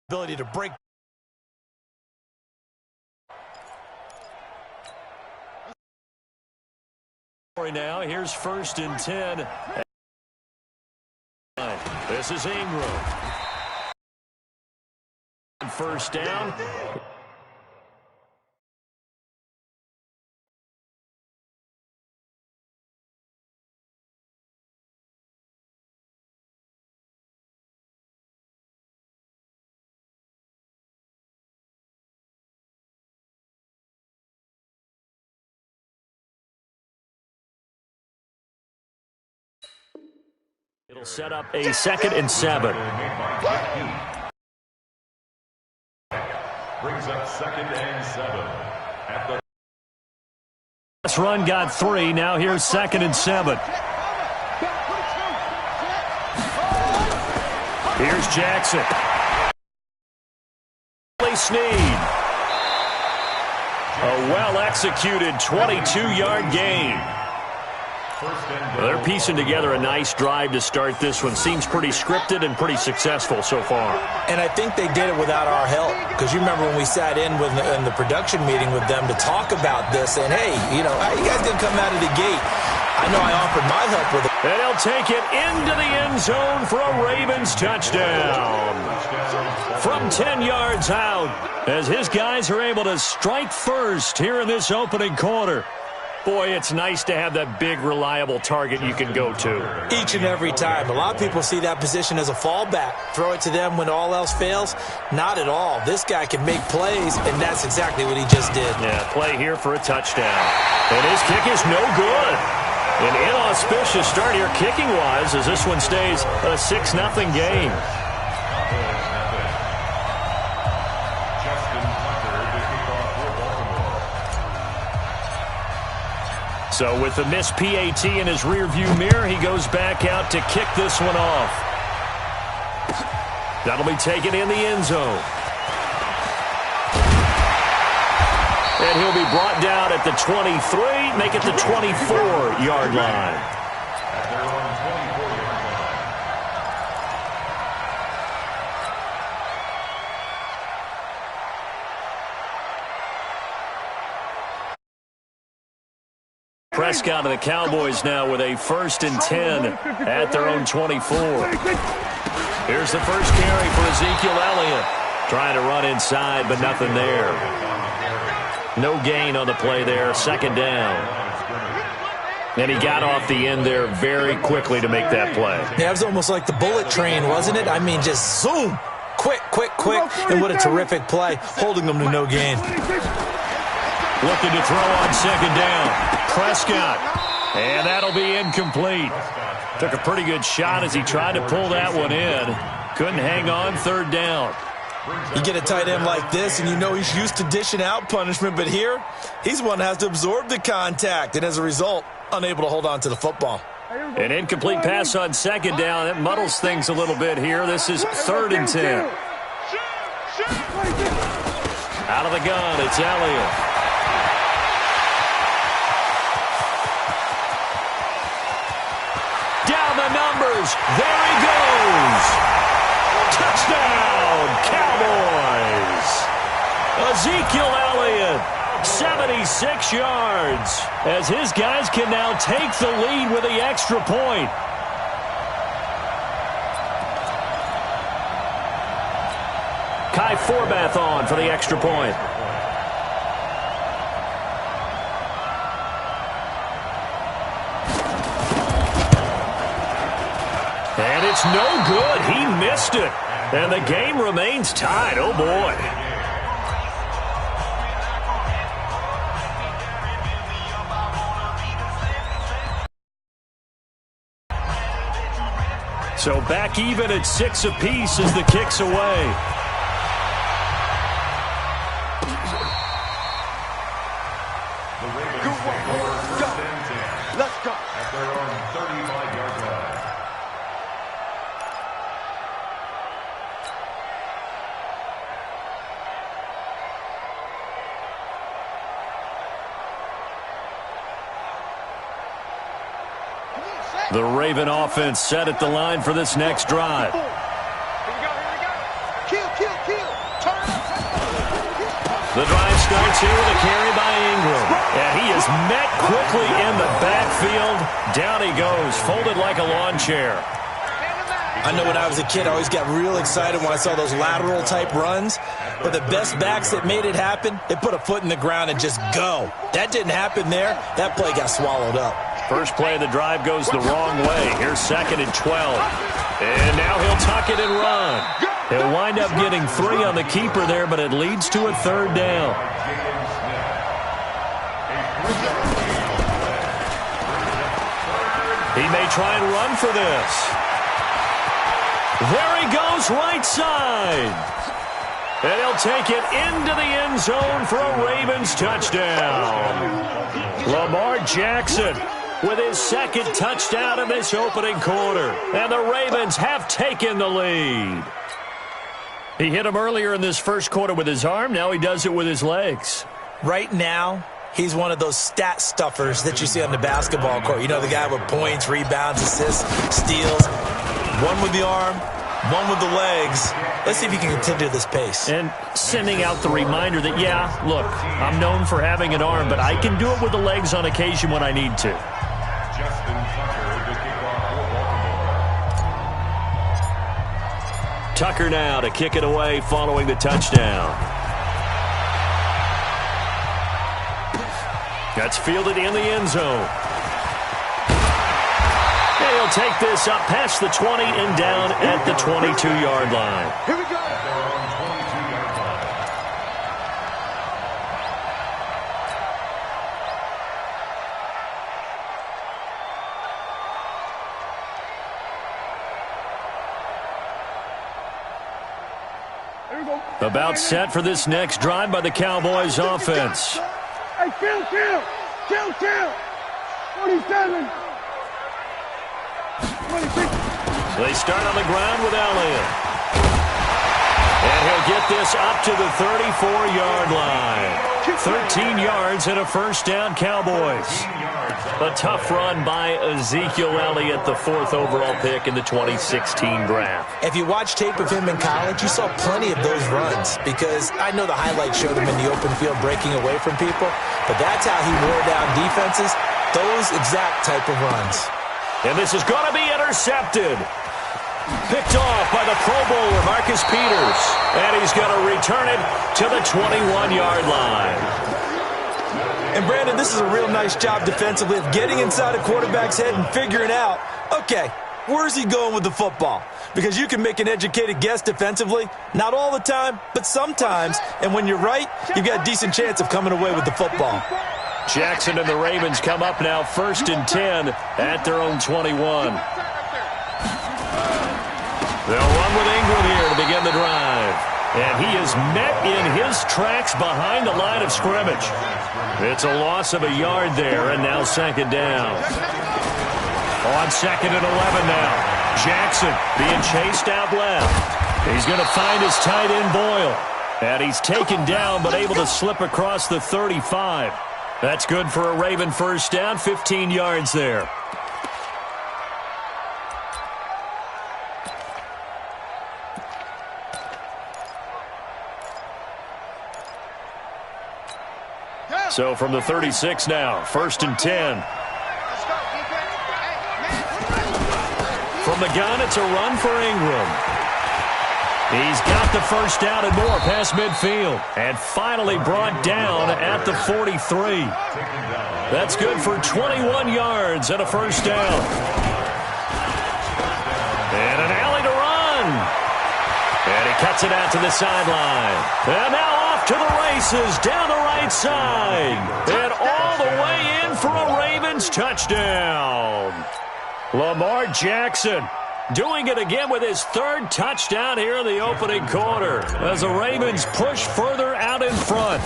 ability to break. Now, here's 1st and 10. This is Ingram. 1st down. It'll set up a 2nd and 7. Brings up 2nd and 7. This run got 3. Now here's 2nd and 7. Here's Jackson. Snead. A well-executed 22-yard gain. They're piecing together a nice drive to start this one. Seems pretty scripted and pretty successful so far. And I think they did it without our help. Because you remember when we sat in the production meeting with them to talk about this, and hey, you know, how you guys gonna come out of the gate? I know I offered my help with it. And he'll take it into the end zone for a Ravens touchdown. From 10 yards out, as his guys are able to strike first here in this opening quarter. Boy, it's nice to have that big, reliable target you can go to. Each and every time. A lot of people see that position as a fallback. Throw it to them when all else fails. Not at all. This guy can make plays, and that's exactly what he just did. Yeah, play here for a touchdown. And his kick is no good. An inauspicious start here kicking-wise as this one stays a 6-0 game. So with the missed PAT in his rearview mirror, he goes back out to kick this one off. That'll be taken in the end zone. And he'll be brought down at the 23, make it the 24-yard line. Prescott of the Cowboys now with a 1st and 10 at their own 24. Here's the first carry for Ezekiel Elliott. Trying to run inside, but nothing there. No gain on the play there, 2nd down. And he got off the end there very quickly to make that play. Yeah, it was almost like the bullet train, wasn't it? I mean, just zoom. Quick, quick, quick. And what a terrific play, holding them to no gain. Looking to throw on 2nd down. Prescott. And that'll be incomplete. Took a pretty good shot as he tried to pull that one in. Couldn't hang on, 3rd down. You get a tight end like this, and you know he's used to dishing out punishment, but here, he's one that has to absorb the contact, and as a result, unable to hold on to the football. An incomplete pass on 2nd down. That muddles things a little bit here. This is 3rd and 10. Out of the gun, it's Elliott. Down the numbers. There he goes. Touchdown, Cowboys. Ezekiel Elliott, 76 yards, as his guys can now take the lead with the extra point. Kai Forbath on for the extra point. And it's no good. He missed it. And the game remains tied. Oh, boy. So back even at 6 apiece as the kick's away. Let's go. At their own 35-yard line. The Raven offense set at the line for this next drive. Here we go, here we go. Kill, kill, kill. The drive starts here with a carry by Ingram. And he is met quickly in the backfield. Down he goes, folded like a lawn chair. I know when I was a kid, I always got real excited when I saw those lateral-type runs. But the best backs that made it happen, they put a foot in the ground and just go. That didn't happen there. That play got swallowed up. First play of the drive goes the wrong way. Here's 2nd and 12. And now he'll tuck it and run. He'll wind up getting 3 on the keeper there, but it leads to a 3rd down. He may try and run for this. There he goes, right side. And he'll take it into the end zone for a Ravens touchdown. Lamar Jackson with his 2nd touchdown in this opening quarter. And the Ravens have taken the lead. He hit him earlier in this first quarter with his arm. Now he does it with his legs. Right now, he's one of those stat stuffers that you see on the basketball court. You know, the guy with points, rebounds, assists, steals. One with the arm, one with the legs. Let's see if he can continue this pace. And sending out the reminder that, yeah, look, I'm known for having an arm, but I can do it with the legs on occasion when I need to. Tucker now to kick it away following the touchdown. That's fielded in the end zone. And he'll take this up past the 20 and down at the 22-yard line. Here we go. About set for this next drive by the Cowboys offense. Hey, kill. 27. 26. They start on the ground with Elliott. And he'll get this up to the 34-yard line. 13 yards and a 1st down, Cowboys. A tough run by Ezekiel Elliott, the 4th overall pick in the 2016 draft. If you watch tape of him in college, you saw plenty of those runs because I know the highlights showed him in the open field breaking away from people, but that's how he wore down defenses, those exact type of runs. And this is going to be intercepted. Picked off by the Pro Bowler, Marcus Peters. And he's going to return it to the 21-yard line. And, Brandon, this is a real nice job defensively of getting inside a quarterback's head and figuring out, okay, where's he going with the football? Because you can make an educated guess defensively. Not all the time, but sometimes. And when you're right, you've got a decent chance of coming away with the football. Jackson and the Ravens come up now 1st and 10 at their own 21. They'll run with Ingram here to begin the drive. And he is met in his tracks behind the line of scrimmage. It's a loss of a yard there, and now 2nd down. On 2nd and 11 now. Jackson being chased out left. He's going to find his tight end Boyle. And he's taken down but able to slip across the 35. That's good for a Raven 1st down, 15 yards there. So from the 36 now, 1st and 10. From the gun, it's a run for Ingram. He's got the 1st down and more past midfield. And finally brought down at the 43. That's good for 21 yards and a 1st down. And an alley to run. And he cuts it out to the sideline. And now off to the races down the right side. And all the way in for a Ravens touchdown. Lamar Jackson doing it again with his 3rd touchdown here in the opening quarter as the Ravens push further out in front.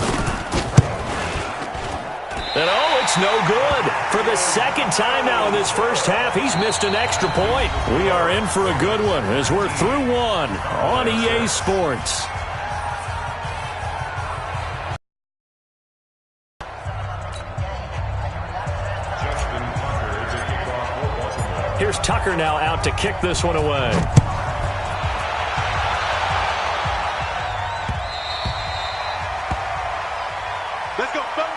And oh, it's no good. For the 2nd time now in this first half, he's missed an extra point. We are in for a good one as we're through one on EA Sports. Here's Tucker now out to kick this one away. go, fellas.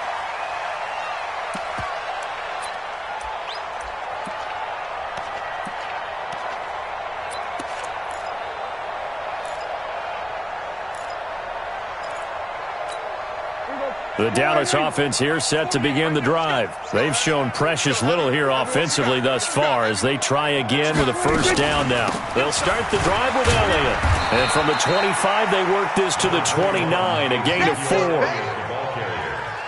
The Dallas offense here set to begin the drive. They've shown precious little here offensively thus far as they try again with a first down now. They'll start the drive with Elliott. And from the 25, they work this to the 29, a gain of 4.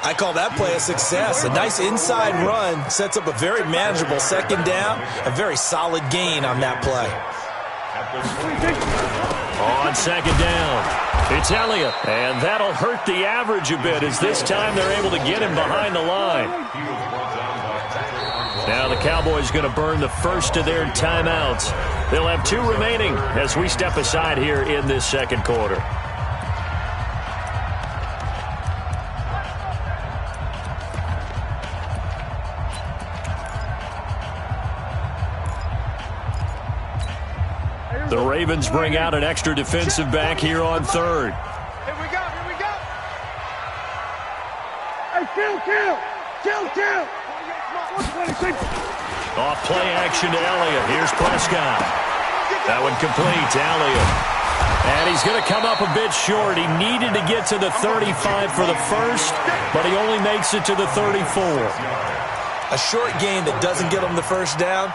I call that play a success. A nice inside run sets up a very manageable second down, a very solid gain on that play. On second down, it's Elliott, and that'll hurt the average a bit as this time they're able to get him behind the line. Now the Cowboys going to burn the first of their timeouts. They'll have 2 remaining as we step aside here in this second quarter. The Ravens bring out an extra defensive back here on third. Here we go, here we go. Hey, kill. 126. Off play action to Elliott. Here's Prescott. That one complete to Elliott. And he's going to come up a bit short. He needed to get to the 35 for the first, but he only makes it to the 34. A short gain that doesn't get him the first down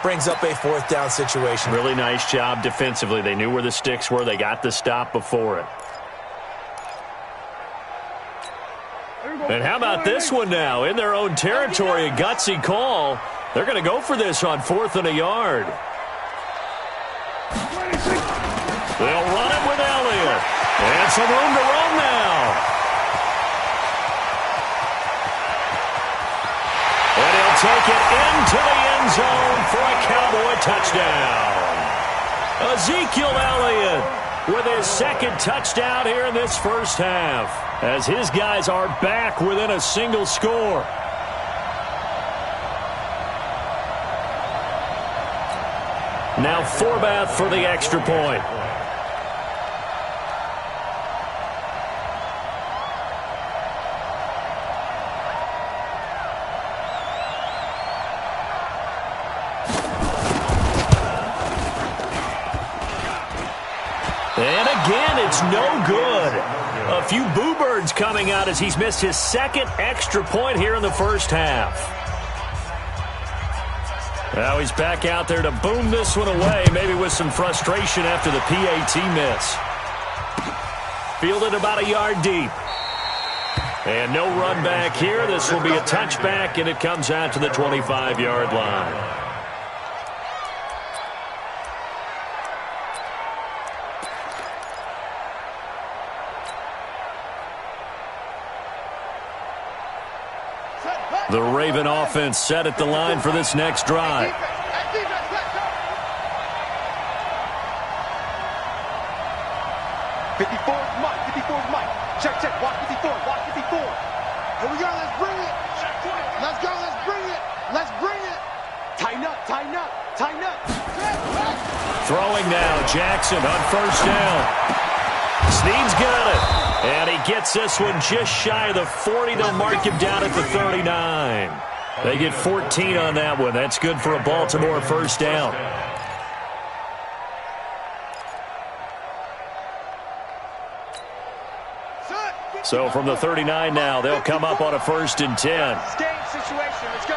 brings up a 4th down situation. Really nice job defensively. They knew where the sticks were. They got the stop before it. And how about this one now? In their own territory, a gutsy call. They're going to go for this on 4th and a yard. They'll run it with Elliott. And some room to roam now. And he'll take it into the end zone for a Cowboy touchdown. Ezekiel Elliott with his second touchdown here in this first half, as his guys are back within a single score. Now Forbath for the extra point. And again, it's no good. A few boo birds coming out as he's missed his second extra point here in the first half. Now he's back out there to boom this one away, maybe with some frustration after the PAT miss. Fielded about a yard deep. And no run back here. This will be a touchback, and it comes out to the 25-yard line. The Raven offense set at the line for this next drive. 54's Mike. 54's Mike. Check. Watch 54. Watch 54. Here we go. Let's bring it. Let's go. Let's bring it. Let's bring it. Tighten up. Throwing now. Jackson on first down. Snead's got it. And he gets this one just shy of the 40. They'll mark him down at the 39. They get 14 on that one. That's good for a Baltimore first down. So from the 39 now, they'll come up on a 1st and 10. Game situation. Let's go.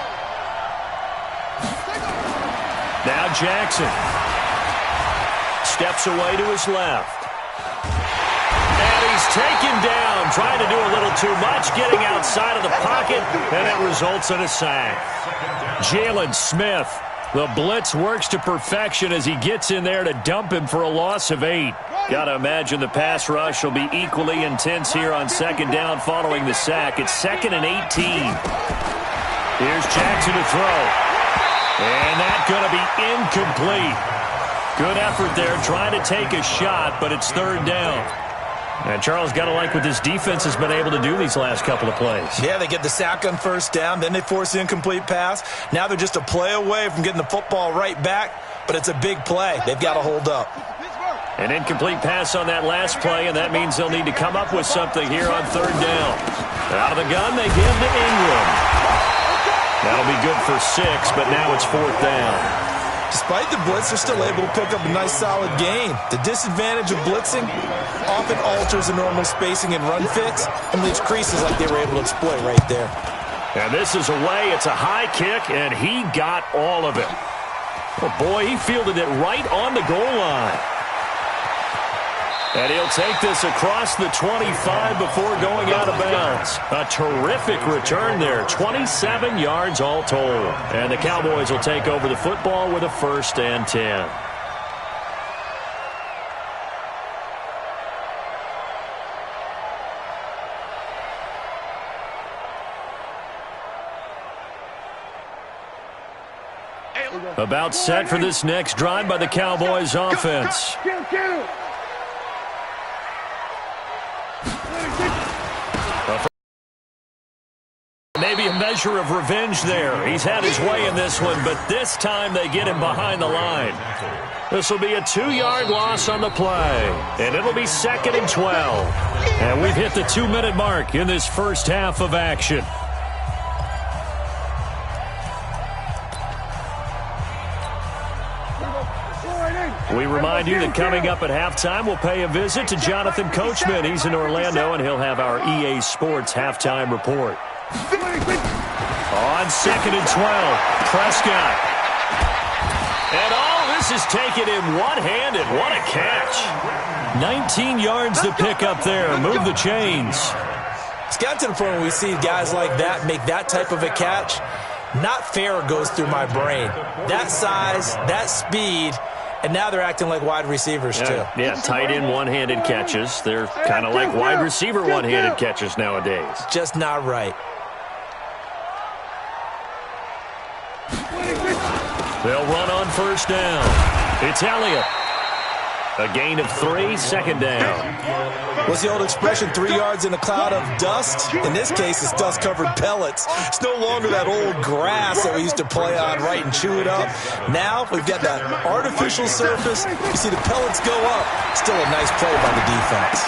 Now Jackson steps away to his left. And he's taken down, trying to do a little too much, getting outside of the pocket, and it results in a sack. Jalen Smith, the blitz works to perfection as he gets in there to dump him for a loss of 8. Got to imagine the pass rush will be equally intense here on second down following the sack. It's 2nd and 18. Here's Jackson to throw. And that's going to be incomplete. Good effort there, trying to take a shot, but it's 3rd down. And Charles, got to like what this defense has been able to do these last couple of plays. Yeah, they get the sack on first down, then they force the incomplete pass. Now they're just a play away from getting the football right back, but it's a big play. They've got to hold up. An incomplete pass on that last play, and that means they'll need to come up with something here on third down. Out of the gun, they give to Ingram. That'll be good for 6, but now it's 4th down. Despite the blitz, they're still able to pick up a nice solid gain. The disadvantage of blitzing often alters the normal spacing and run fits and leaves creases like they were able to exploit right there. And this is away. It's a high kick, and he got all of it. Oh, boy, he fielded it right on the goal line. And he'll take this across the 25 before going out of bounds. A terrific return there. 27 yards all told. And the Cowboys will take over the football with a 1st and 10. About set for this next drive by the Cowboys offense. Maybe a measure of revenge there. He's had his way in this one, but this time they get him behind the line. This will be a 2-yard loss on the play, and it'll be 2nd and 12. And we've hit the 2-minute mark in this first half of action. We remind you that coming up at halftime, we'll pay a visit to Jonathan Coachman. He's in Orlando, and he'll have our EA Sports halftime report. On 2nd and 12, Prescott. And all this is taken in one-handed. What a catch. 19 yards to pick up there. Move the chains. It's gotten to the point where we see guys like that make that type of a catch. Not fair goes through my brain. That size, that speed, and now they're acting like wide receivers, too. Yeah, tight end one-handed catches. They're kind of like wide receiver one-handed catches nowadays. Just not right. They'll run on 1st down. It's Elliott. A gain of 3, 2nd down. What's the old expression, 3 yards in a cloud of dust? In this case, it's dust-covered pellets. It's no longer that old grass that we used to play on, right, and chew it up. Now we've got that artificial surface. You see the pellets go up. Still a nice play by the defense.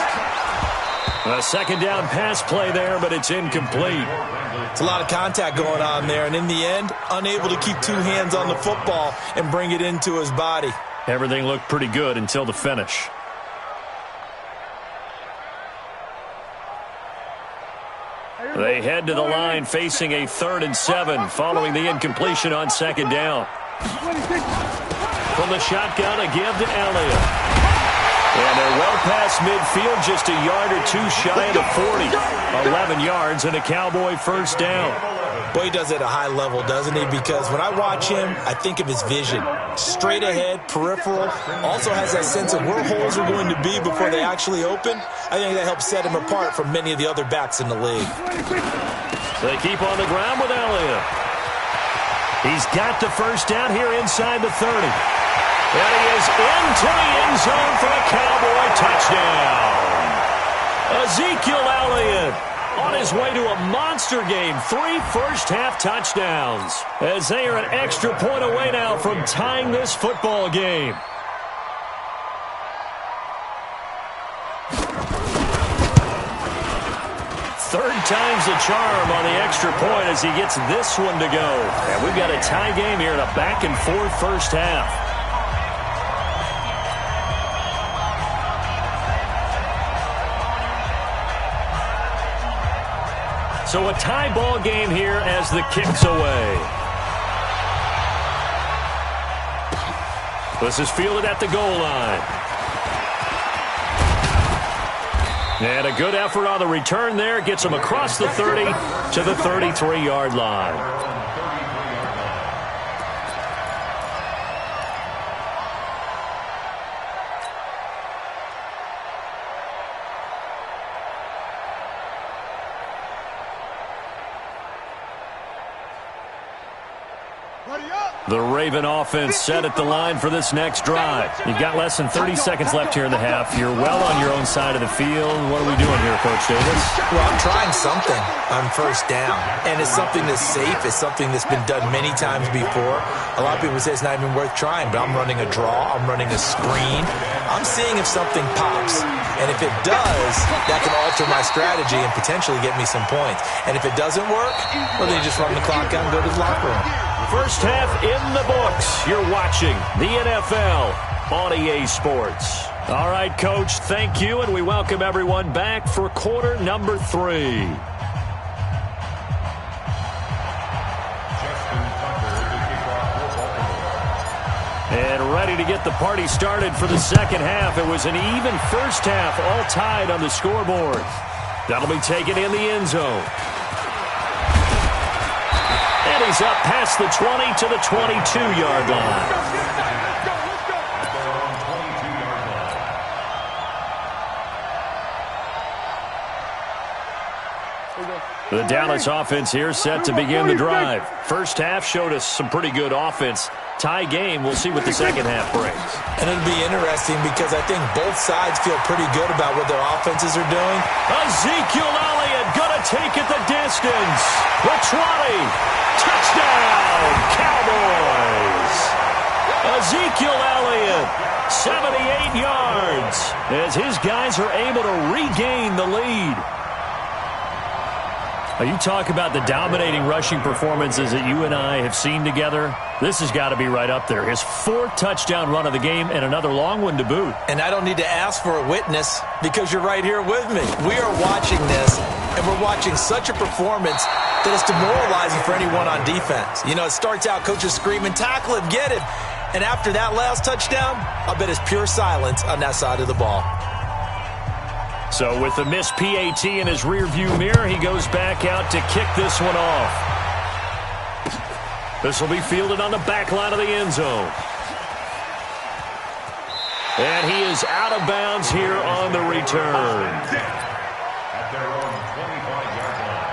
A 2nd down pass play there, but it's incomplete. It's a lot of contact going on there, and in the end, unable to keep 2 hands on the football and bring it into his body. Everything looked pretty good until the finish. They head to the line facing a 3rd and 7 following the incompletion on 2nd down. From the shotgun, a give to Elliott. And they're well past midfield, just a yard or 2 shy of the 40. 11 yards and a Cowboy 1st down. Boy, he does it at a high level, doesn't he? Because when I watch him, I think of his vision. Straight ahead, peripheral. Also has that sense of where holes are going to be before they actually open. I think that helps set him apart from many of the other backs in the league. They keep on the ground with Elliott. He's got the 1st down here inside the 30. And he is into the end zone for a Cowboy touchdown. Ezekiel Elliott on his way to a monster game. 3 first-half touchdowns. As they are an extra point away now from tying this football game. Third time's the charm on the extra point as he gets this one to go. And we've got a tie game here in a back-and-forth first half. So a tie ball game here as the kick's away. This is fielded at the goal line. And a good effort on the return there. Gets him across the 30 to the 33-yard line. The Raven offense set at the line for this next drive. You've got less than 30 seconds left here in the half. You're well on your own side of the field. What are we doing here, Coach Davis? Well, I'm trying something on first down, and it's something that's safe. It's something that's been done many times before. A lot of people say it's not even worth trying, but I'm running a draw. I'm running a screen. I'm seeing if something pops, and if it does, that can alter my strategy and potentially get me some points. And if it doesn't work, well, then you just run the clock out and go to the locker room. First half in the books. You're watching the NFL on EA Sports. All right, Coach, thank you, and we welcome everyone back for quarter number 3. And ready to get the party started for the second half. It was an even first half, all tied on the scoreboard. That'll be taken in the end zone. And he's up past the 20 to the 22-yard line. The Dallas offense here set to begin the drive. First half showed us some pretty good offense. Tie game, we'll see what the second half brings. And it'll be interesting because I think both sides feel pretty good about what their offenses are doing. Ezekiel Elliott gonna take it the distance. The 20. Touchdown, Cowboys. Ezekiel Elliott, 78 yards, as his guys are able to regain the lead. You talk about the dominating rushing performances that you and I have seen together. This has got to be right up there. His 4th touchdown run of the game and another long one to boot. And I don't need to ask for a witness because you're right here with me. We are watching this, and we're watching such a performance that it's demoralizing for anyone on defense. You know, it starts out, coaches screaming, tackle him, get him. And after that last touchdown, I bet it's pure silence on that side of the ball. So with the missed PAT in his rearview mirror, he goes back out to kick this one off. This will be fielded on the back line of the end zone. And he is out of bounds here on the return. At their own 25-yard line.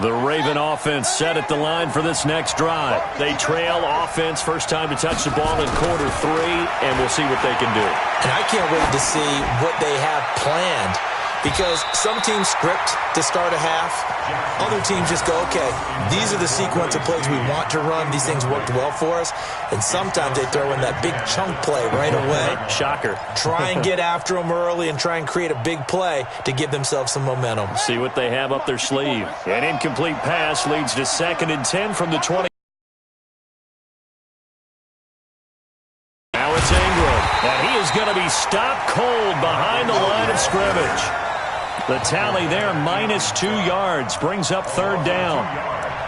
The Raven offense set at the line for this next drive. They trail offense, first time to touch the ball in quarter 3, and we'll see what they can do. And I can't wait to see what they have planned because some teams script to start a half. Other teams just go, okay, these are the sequence of plays we want to run. These things worked well for us. And sometimes they throw in that big chunk play right away. Shocker. Try and get after them early and try and create a big play to give themselves some momentum. See what they have up their sleeve. An incomplete pass leads to 2nd and 10 from the 20. Now it's Ingram. And he is going to be stopped cold behind the line of scrimmage. The tally there, -2 yards, brings up 3rd down.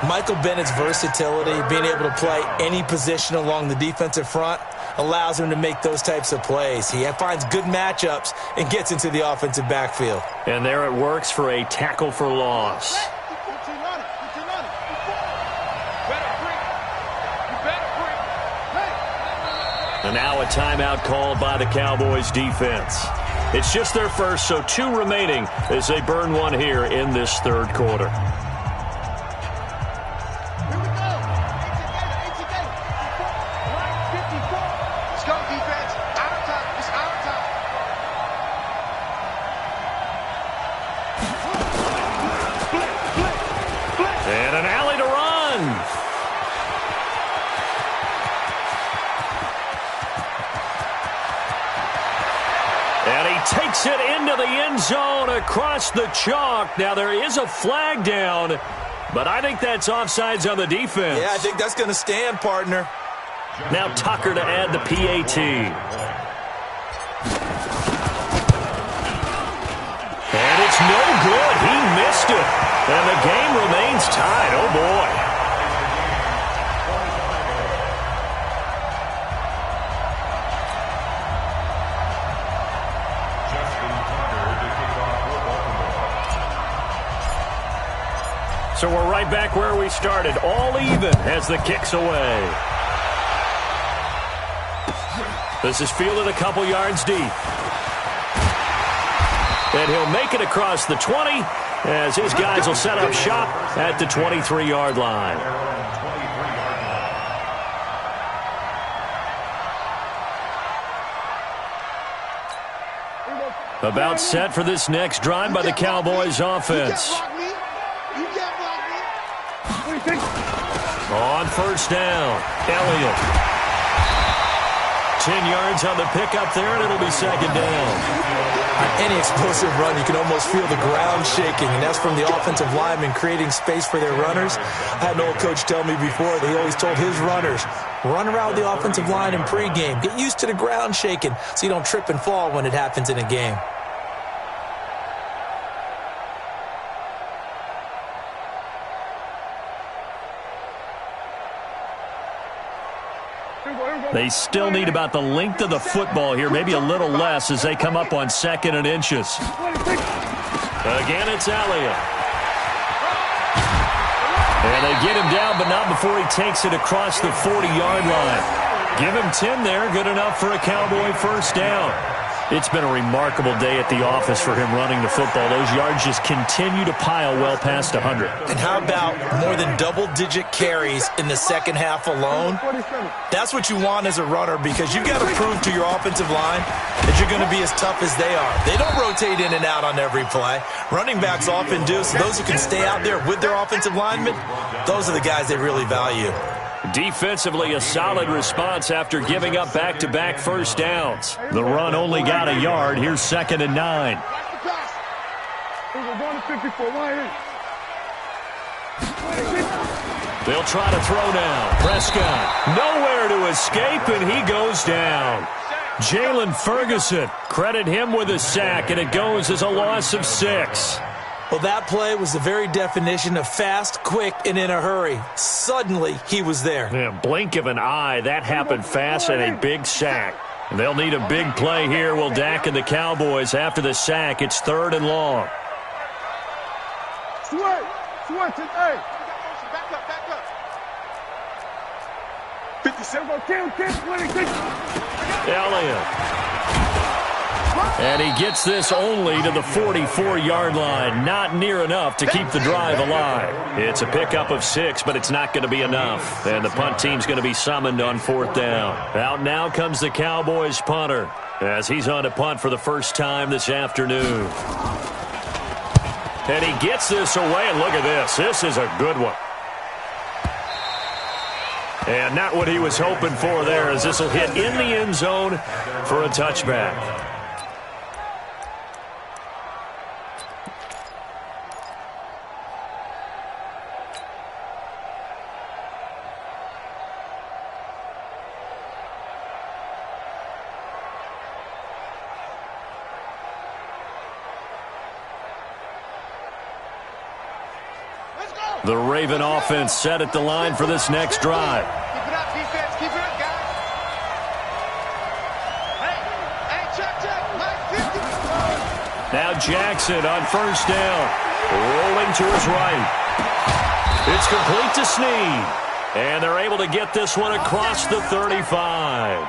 Michael Bennett's versatility, being able to play any position along the defensive front, allows him to make those types of plays. He finds good matchups and gets into the offensive backfield. And there it works for a tackle for loss. And now a timeout called by the Cowboys defense. It's just their first, so 2 remaining as they burn one here in this 3rd quarter. And an alley to run. And he takes it into the end zone across the chalk. Now, there is a flag down, but I think that's offsides on the defense. Yeah, I think that's going to stand, partner. Now Tucker to add the PAT. And it's no good. He missed it. And the game remains tied. Oh, boy. So we're right back where we started, all even as the kick's away. This is fielded a couple yards deep. And he'll make it across the 20 as his guys will set up shop at the 23-yard line. About set for this next drive by the Cowboys offense. On first down, Elliott. 10 yards on the pickup there, and it'll be second down. On any explosive run, you can almost feel the ground shaking, and that's from the offensive linemen creating space for their runners. I had an old coach tell me before that he always told his runners, run around the offensive line in pregame. Get used to the ground shaking so you don't trip and fall when it happens in a game. They still need about the length of the football here, maybe a little less as they come up on 2nd and inches. Again, it's Elliott. And they get him down, but not before he takes it across the 40-yard line. Give him 10 there, good enough for a Cowboy first down. It's been a remarkable day at the office for him running the football. Those yards just continue to pile well past 100. And how about more than double-digit carries in the second half alone? That's what you want as a runner because you've got to prove to your offensive line that you're going to be as tough as they are. They don't rotate in and out on every play. Running backs often do, so those who can stay out there with their offensive linemen, those are the guys they really value. Defensively, a solid response after giving up back-to-back first downs. The run only got a yard. Here's 2nd and 9. They'll try to throw now. Prescott nowhere to escape, and he goes down. Jalen Ferguson, credit him with a sack, and it goes as a loss of 6. Well, that play was the very definition of fast, quick, and in a hurry. Suddenly, he was there. Yeah, blink of an eye, that happened fast and a big sack. And they'll need a big play here, will Dak and the Cowboys. After the sack, it's 3rd and long. Switch it, hey. Back up. 57. Elliott. And he gets this only to the 44-yard line. Not near enough to keep the drive alive. It's a pickup of 6, but it's not going to be enough. And the punt team's going to be summoned on 4th down. Out now comes the Cowboys punter as he's on to punt for the first time this afternoon. And he gets this away, and look at this. This is a good one. And not what he was hoping for there, as this will hit in the end zone for a touchback. The Raven offense set at the line for this next drive. Keep it up, defense. Keep it up, guys. Hey, check. Now Jackson on first down. Rolling to his right. It's complete to Snead. And they're able to get this one across the 35.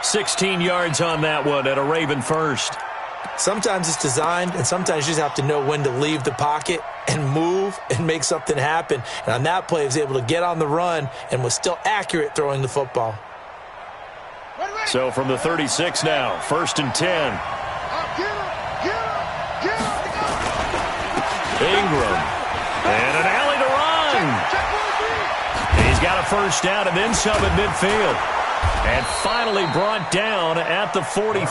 16 yards on that one at a Raven first. Sometimes it's designed, and sometimes you just have to know when to leave the pocket and move and make something happen. And on that play, he was able to get on the run and was still accurate throwing the football. So from the 36 now, 1st and 10. Ingram. And an alley to run. He's got a first down and then some at midfield. And finally brought down at the 43.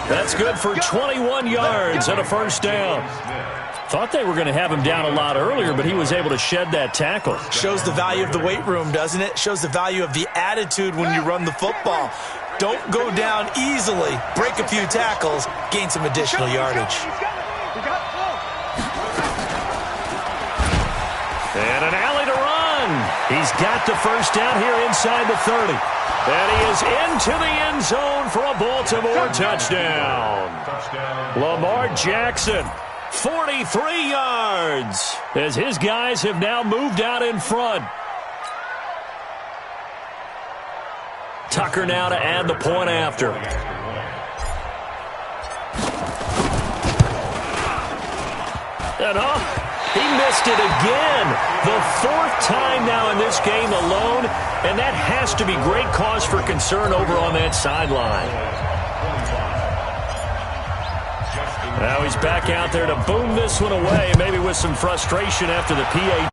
That's good for 21 yards and a first down. Thought they were going to have him down a lot earlier, but he was able to shed that tackle. Shows the value of the weight room, doesn't it? Shows the value of the attitude when you run the football. Don't go down easily. Break a few tackles. Gain some additional yardage. And an alley to run. He's got the first down here inside the 30. And he is into the end zone for a Baltimore touchdown. Lamar Jackson, 43 yards, as his guys have now moved out in front. Tucker now to add the point after. And he missed it again. The fourth time now in this game alone, and that has to be great cause for concern over on that sideline. Now he's back out there to boom this one away, maybe with some frustration after the PA.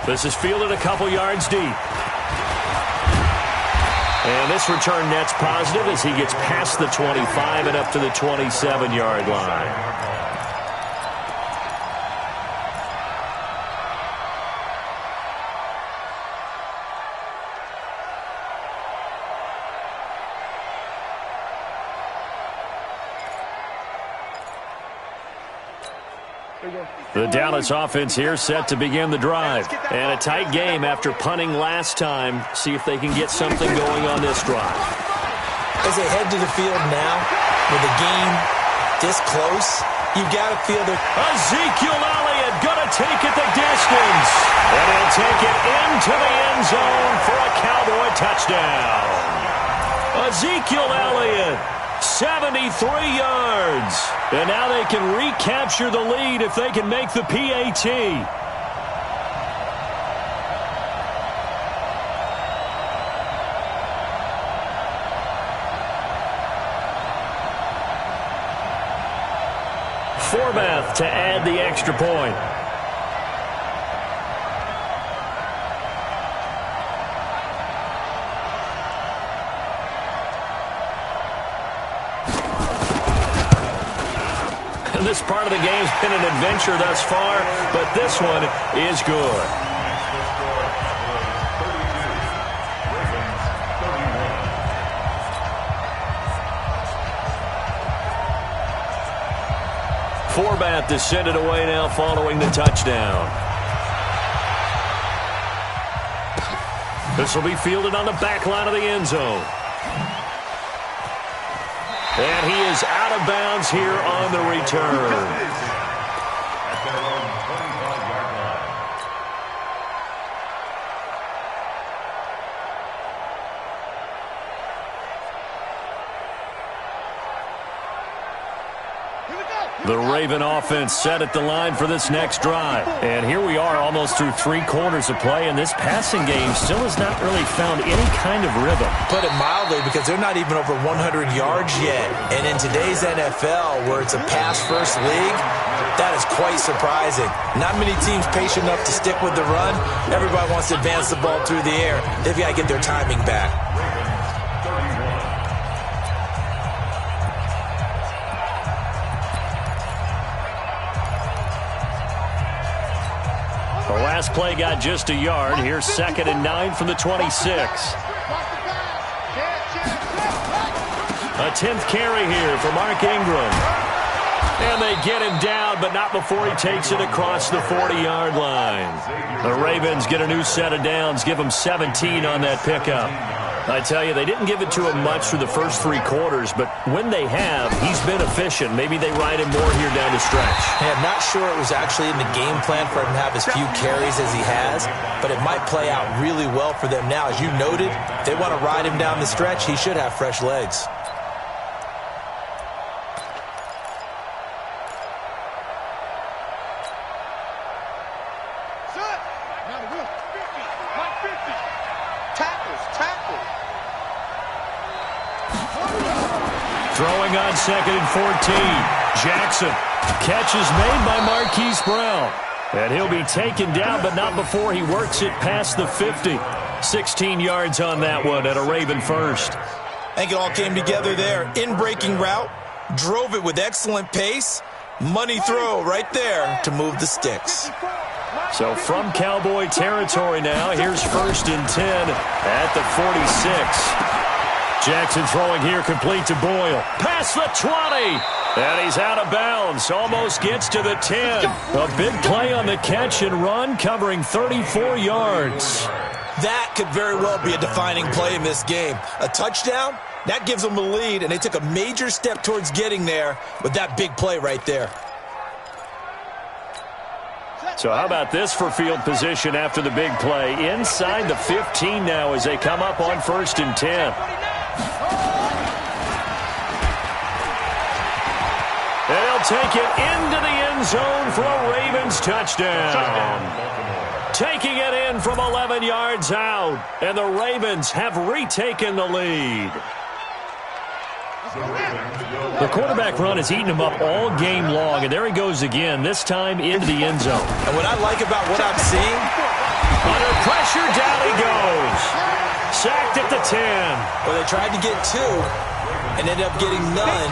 This is fielded a couple yards deep. And this return net's positive as he gets past the 25 and up to the 27-yard line. The Dallas offense here set to begin the drive. And a tight game after punting last time. See if they can get something going on this drive. As they head to the field now, with the game this close, you've got to feel that Ezekiel Elliott going to take it the distance. And he'll take it into the end zone for a Cowboy touchdown. Ezekiel Elliott, 73 yards. And now they can recapture the lead if they can make the PAT. Forbath to add the extra point. This part of the game's been an adventure thus far, but this one is good. Forbath is sent it away now following the touchdown. This will be fielded on the back line of the end zone. And he is out of bounds here on the return. At their own 25-yard line. The Raven offense set at the line for this next drive. And here we are almost through 3 quarters of play, and this passing game still has not really found any kind of rhythm. Put it mildly, because they're not even over 100 yards yet. And in today's NFL, where it's a pass-first league, that is quite surprising. Not many teams patient enough to stick with the run. Everybody wants to advance the ball through the air. They've got to get their timing back. The last play got just a yard. Here's 2nd and 9 from the 26. A 10th carry here for Mark Ingram. And they get him down, but not before he takes it across the 40-yard line. The Ravens get a new set of downs, give them 17 on that pickup. I tell you, they didn't give it to him much through the first 3 quarters, but when they have, he's been efficient. Maybe they ride him more here down the stretch. Yeah, I'm not sure it was actually in the game plan for him to have as few carries as he has, but it might play out really well for them now. As you noted, if they want to ride him down the stretch, he should have fresh legs. Throwing on 2nd and 14. Jackson. Catch is made by Marquise Brown. And he'll be taken down, but not before he works it past the 50. 16 yards on that one at a Raven first. I think it all came together there. In-breaking route. Drove it with excellent pace. Money throw right there to move the sticks. So from Cowboy territory now, here's 1st and 10 at the 46. Jackson throwing here, complete to Boyle. Past the 20. And he's out of bounds. Almost gets to the 10. A big play on the catch and run, covering 34 yards. That could very well be a defining play in this game. A touchdown, that gives them the lead, and they took a major step towards getting there with that big play right there. So how about this for field position after the big play? Inside the 15 now as they come up on 1st and 10. They'll take it into the end zone for a Ravens touchdown. Taking it in from 11 yards out, and the Ravens have retaken the lead. The quarterback run has eaten him up all game long, and there he goes again, this time into the end zone. And what I like about what I'm seeing, under pressure, down he goes. Sacked at the 10. well, they tried to get 2 and ended up getting none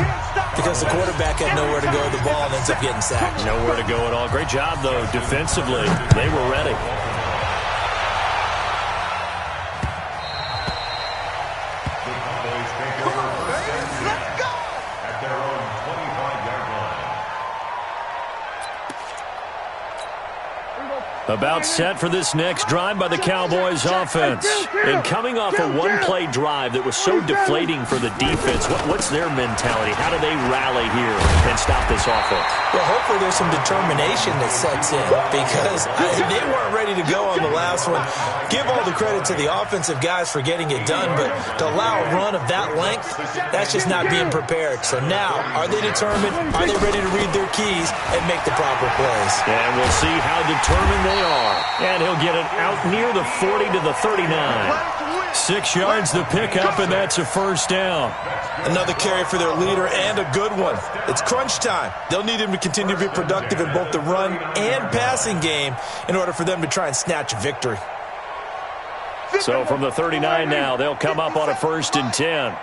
because the quarterback had nowhere to go with the ball and ends up getting sacked. Nowhere to go at all. Great job, though, defensively. They were ready. About set for this next drive by the Cowboys offense. And coming off a one-play drive that was so deflating for the defense, what's their mentality? How do they rally here and stop this offense? Well, hopefully there's some determination that sets in because they weren't ready to go on the last one. Give all the credit to the offensive guys for getting it done, but to allow a run of that length, that's just not being prepared. So now, are they determined? Are they ready to read their keys and make the proper plays? And we'll see how determined they are. And he'll get it out near the 40 to the 39. 6 yards the pickup, and that's a first down. Another carry for their leader and a good one. It's crunch time. They'll need him to continue to be productive in both the run and passing game in order for them to try and snatch a victory. So from the 39 now, they'll come up on a 1st and 10.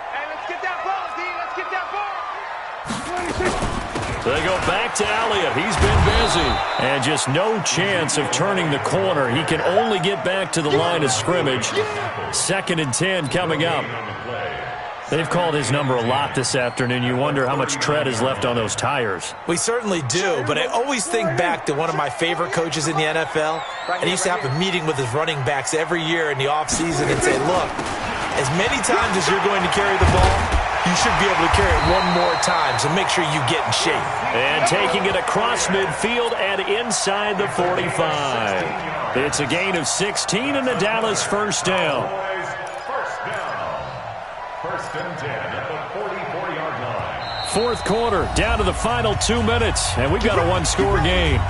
So they go back to Elliott. He's been busy. And just no chance of turning the corner. He can only get back to the line of scrimmage. 2nd and 10 coming up. They've called his number a lot this afternoon. You wonder how much tread is left on those tires. We certainly do, but I always think back to one of my favorite coaches in the NFL. And he used to have a meeting with his running backs every year in the offseason and say, look, as many times as you're going to carry the ball, you should be able to carry it one more time, so make sure you get in shape. And taking it across midfield and inside the 45. It's a gain of 16 and the Dallas first down. First and 10 at the 44-yard line. 4th quarter, down to the final 2 minutes, and we've got a one-score game.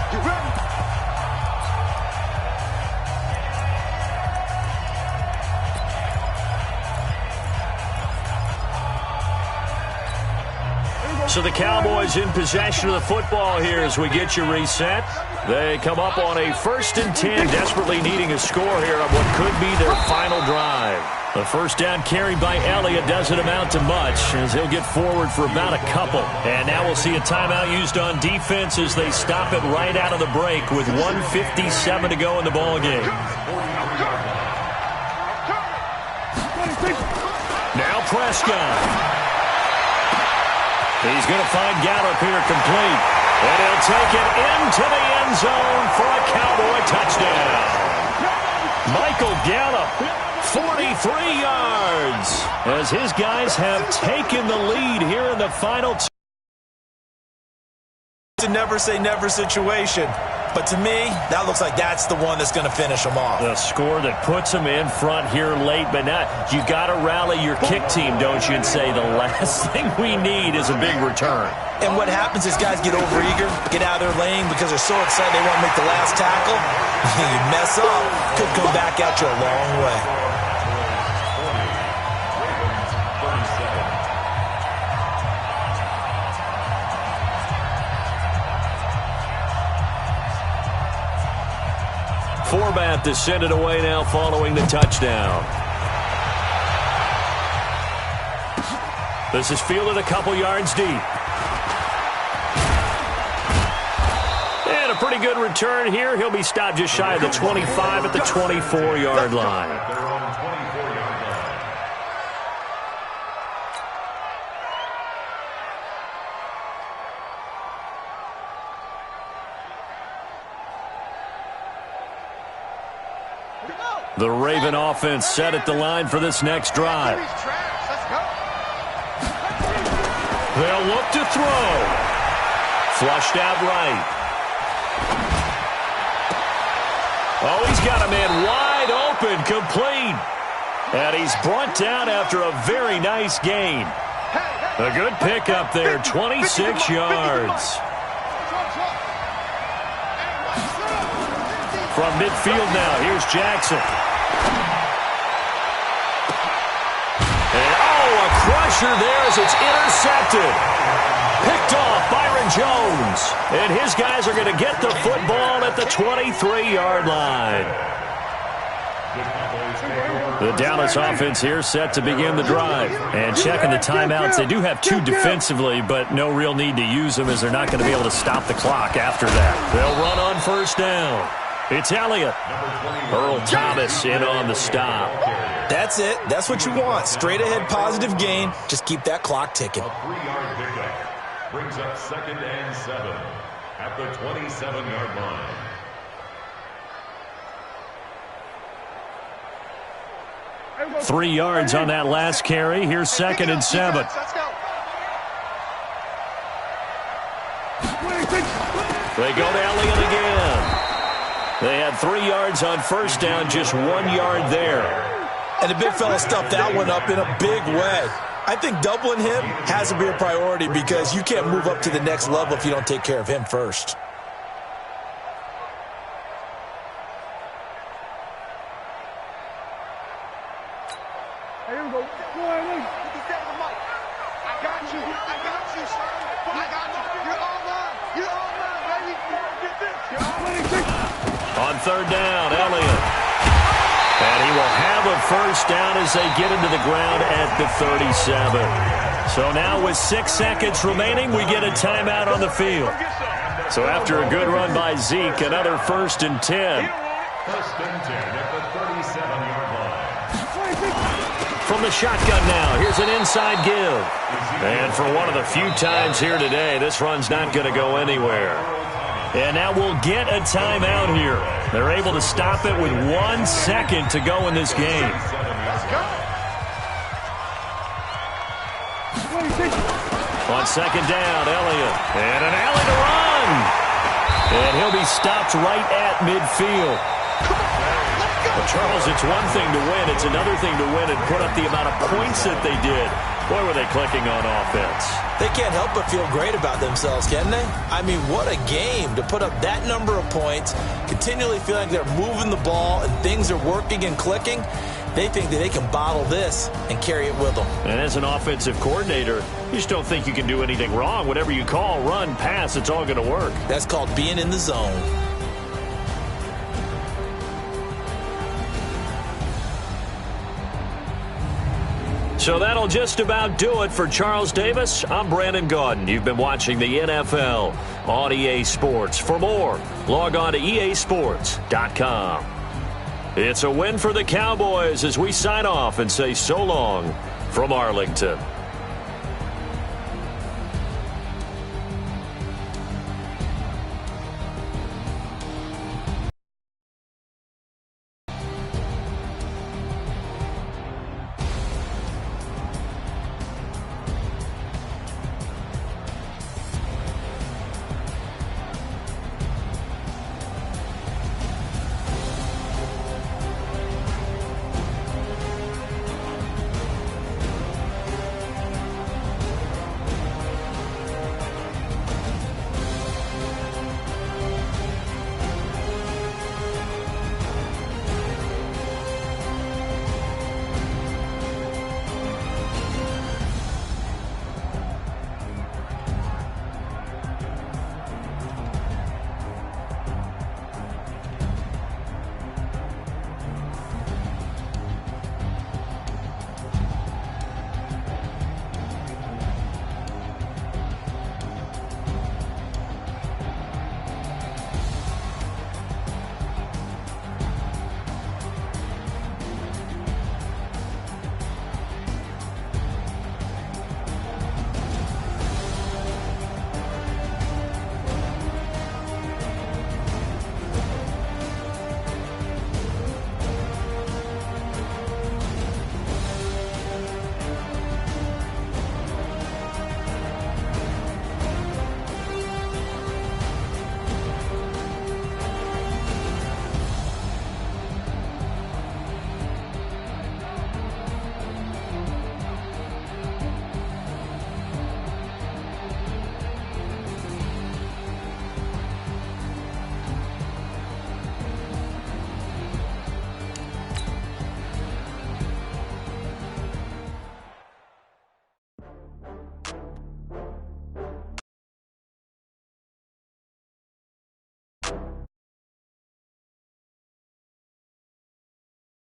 So the Cowboys in possession of the football here as we get you reset. They come up on a 1st and 10, desperately needing a score here on what could be their final drive. The first down carried by Elliott doesn't amount to much as he'll get forward for about a couple. And now we'll see a timeout used on defense as they stop it right out of the break with 1:57 to go in the ballgame. Now Prescott. He's going to find Gallup here complete. And he'll take it into the end zone for a Cowboy touchdown. Michael Gallup, 43 yards, as his guys have taken the lead here in the final. It's a never say never situation. But to me, that looks like that's the one that's going to finish them off. The score that puts them in front here late, but not. You got to rally your kick team, don't you, and say the last thing we need is a big return. And what happens is guys get overeager, get out of their lane because they're so excited they want to make the last tackle. You mess up, could come back at you a long way. Forbat to send it away now following the touchdown. This is fielded a couple yards deep. And a pretty good return here. He'll be stopped just shy of the 25 at the 24-yard line. The Raven offense set at the line for this next drive. They'll look to throw. Flushed out right. Oh, he's got a man wide open, complete. And he's brought down after a very nice gain. A good pickup there, 26 yards. From midfield now, here's Jackson. And, a crusher there as it's intercepted. Picked off Byron Jones. And his guys are going to get the football at the 23-yard line. The Dallas offense here set to begin the drive. And checking the timeouts, they do have 2 defensively, but no real need to use them as they're not going to be able to stop the clock after that. They'll run on first down. It's Elliott. Earl Thomas in on the stop. That's it. That's what you want. Straight ahead positive gain. Just keep that clock ticking. A 3-yard pickup brings up 2nd and 7 at the 27-yard line. – 3 yards on that last carry. Here's 2nd and 7. They go to Elliott again. They had 3 yards on first down, just 1 yard there. And the big fella stuffed that one up in a big way. I think doubling him has to be a priority because you can't move up to the next level if you don't take care of him first. Here we go. Go ahead, I got you, son. I got you. You're all mine. You're all mine, baby. Get this. On third down, Elliott. And he will have a first down as they get into the ground at the 37. So now with 6 seconds remaining, we get a timeout on the field. So after a good run by Zeke, another 1st and 10. 1st and 10 at the 37-yard line. From the shotgun now, here's an inside give. And for one of the few times here today, this run's not going to go anywhere. And now we'll get a timeout here. They're able to stop it with 1 second to go in this game. On second down, Elliott. And an alley to run. And he'll be stopped right at midfield. Well, Charles, it's one thing to win. It's another thing to win and put up the amount of points that they did. Boy, were they clicking on offense. They can't help but feel great about themselves, can they? I mean, what a game to put up that number of points, continually feeling like they're moving the ball and things are working and clicking. They think that they can bottle this and carry it with them. And as an offensive coordinator, you just don't think you can do anything wrong. Whatever you call, run, pass, it's all going to work. That's called being in the zone. So that'll just about do it for Charles Davis. I'm Brandon Gaudin. You've been watching the NFL on EA Sports. For more, log on to easports.com. It's a win for the Cowboys as we sign off and say so long from Arlington.